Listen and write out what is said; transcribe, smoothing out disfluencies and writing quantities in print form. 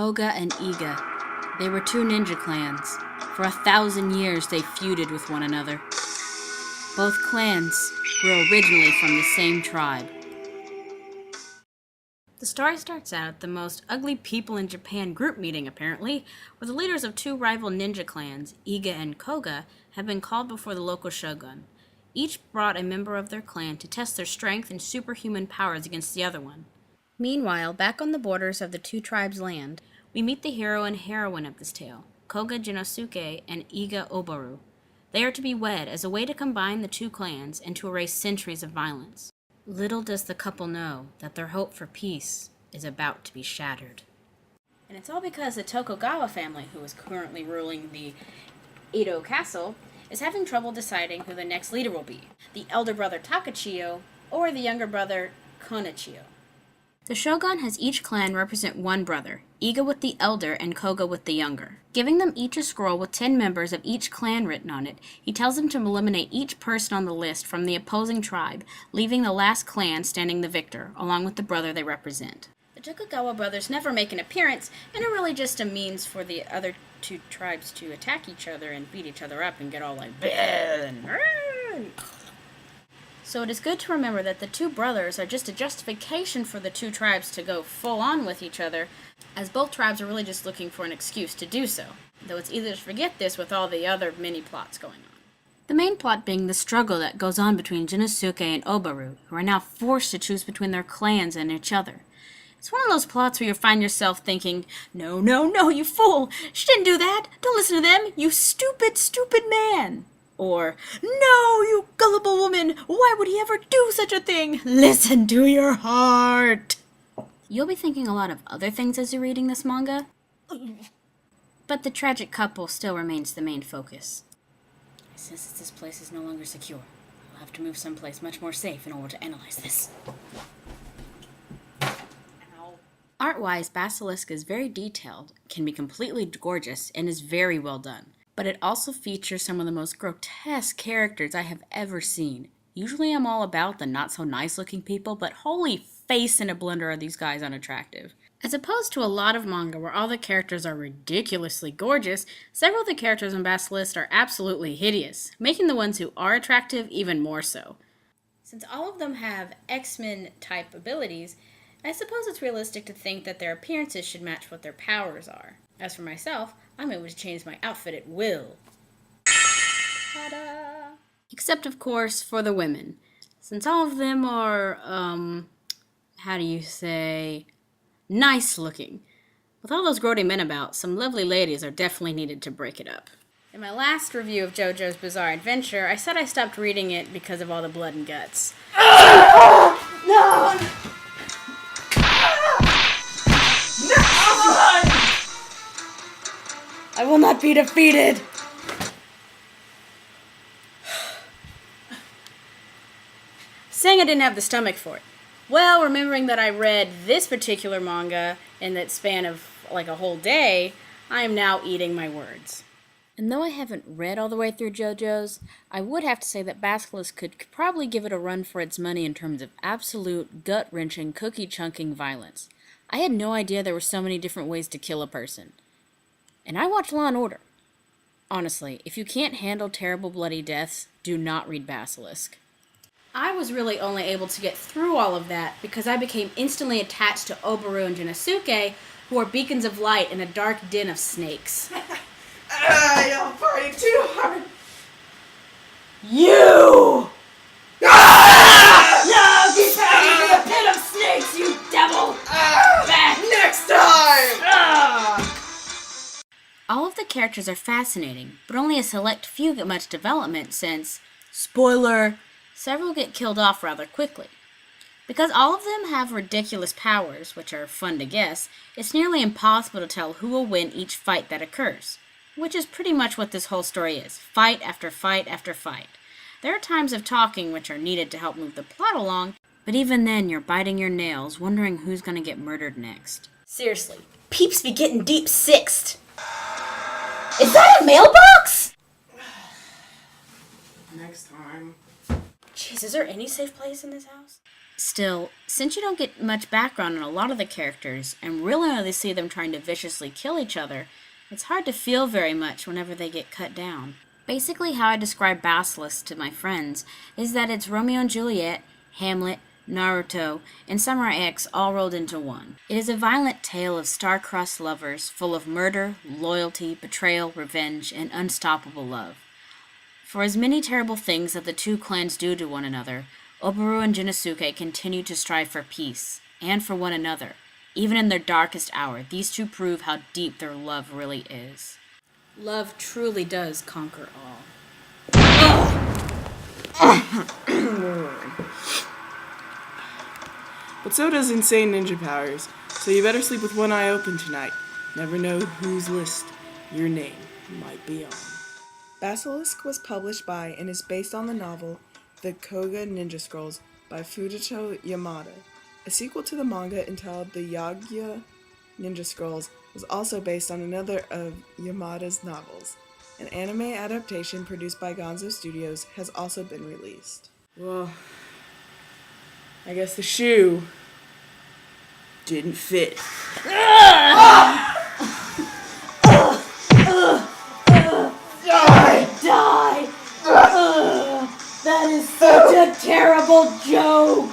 Koga and Iga. They were two ninja clans. For 1,000 years they feuded with one another. Both clans were originally from the same tribe. The story starts out at the most ugly people in Japan group meeting, apparently, where the leaders of two rival ninja clans, Iga and Koga, have been called before the local shogun. Each brought a member of their clan to test their strength and superhuman powers against the other one. Meanwhile, back on the borders of the two tribes' land, we meet the hero and heroine of this tale, Koga Gennosuke and Iga Oboro. They are to be wed as a way to combine the two clans and to erase centuries of violence. Little does the couple know that their hope for peace is about to be shattered. And it's all because the Tokugawa family, who is currently ruling the Edo castle, is having trouble deciding who the next leader will be, the elder brother Takachiyo or the younger brother Konachiyo. The shogun has each clan represent one brother, Iga with the elder and Koga with the younger. Giving them each a scroll with 10 members of each clan written on it, he tells them to eliminate each person on the list from the opposing tribe, leaving the last clan standing the victor, along with the brother they represent. The Tokugawa brothers never make an appearance, and are really just a means for the other two tribes to attack each other and beat each other up and get all like, so it is good to remember that the two brothers are just a justification for the two tribes to go full on with each other, as both tribes are really just looking for an excuse to do so, though it's easy to forget this with all the other mini plots going on. The main plot being the struggle that goes on between Gennosuke and Oboro, who are now forced to choose between their clans and each other. It's one of those plots where you find yourself thinking, no, you fool! She didn't do that! Don't listen to them! You stupid, stupid man! Or, no, you gullible woman! Why would he ever do such a thing? Listen to your heart! You'll be thinking a lot of other things as you're reading this manga, but the tragic couple still remains the main focus. Since this place is no longer secure, we'll have to move someplace much more safe in order to analyze this. Art-wise, Basilisk is very detailed, can be completely gorgeous, and is very well done. But it also features some of the most grotesque characters I have ever seen. Usually I'm all about the not-so-nice-looking people, but holy face in a blender are these guys unattractive. As opposed to a lot of manga where all the characters are ridiculously gorgeous, several of the characters in Basilisk are absolutely hideous, making the ones who are attractive even more so. Since all of them have X-Men-type abilities, I suppose it's realistic to think that their appearances should match what their powers are. As for myself, I'm able to change my outfit at will. Ta-da! Except, of course, for the women. Since all of them are, nice looking. With all those grody men about, some lovely ladies are definitely needed to break it up. In my last review of JoJo's Bizarre Adventure, I said I stopped reading it because of all the blood and guts. No! I will not be defeated! Saying I didn't have the stomach for it. Well, remembering that I read this particular manga in that span of like a whole day, I am now eating my words. And though I haven't read all the way through JoJo's, I would have to say that Basilisk could probably give it a run for its money in terms of absolute, gut-wrenching, cookie-chunking violence. I had no idea there were so many different ways to kill a person. And I watch Law & Order. Honestly, if you can't handle terrible bloody deaths, do not read Basilisk. I was really only able to get through all of that because I became instantly attached to Oboro and Gennosuke, who are beacons of light in a dark den of snakes. Y'all party too hard. You! No, keep turning me a pit of snakes, you devil! Next time! All of the characters are fascinating, but only a select few get much development since, spoiler, several get killed off rather quickly. Because all of them have ridiculous powers, which are fun to guess, it's nearly impossible to tell who will win each fight that occurs. Which is pretty much what this whole story is, fight after fight after fight. There are times of talking which are needed to help move the plot along, but even then you're biting your nails, wondering who's gonna get murdered next. Seriously, peeps be getting deep sixed. Is that a mailbox? Next time. Jeez, is there any safe place in this house? Still, since you don't get much background on a lot of the characters, and really only see them trying to viciously kill each other, it's hard to feel very much whenever they get cut down. Basically, how I describe Basilisk to my friends is that it's Romeo and Juliet, Hamlet, Naruto, and Samurai X all rolled into one. It is a violent tale of star-crossed lovers full of murder, loyalty, betrayal, revenge, and unstoppable love. For as many terrible things that the two clans do to one another, Oboro and Gennosuke continue to strive for peace, and for one another. Even in their darkest hour, these two prove how deep their love really is. Love truly does conquer all. But so does insane ninja powers, so you better sleep with one eye open tonight. Never know whose list your name might be on. Basilisk was published by and is based on the novel The Koga Ninja Scrolls by Fujito Yamada. A sequel to the manga entitled The Yagya Ninja Scrolls was also based on another of Yamada's novels. An anime adaptation produced by Gonzo Studios has also been released. Well, I guess the shoe didn't fit. Die! That is such a terrible joke!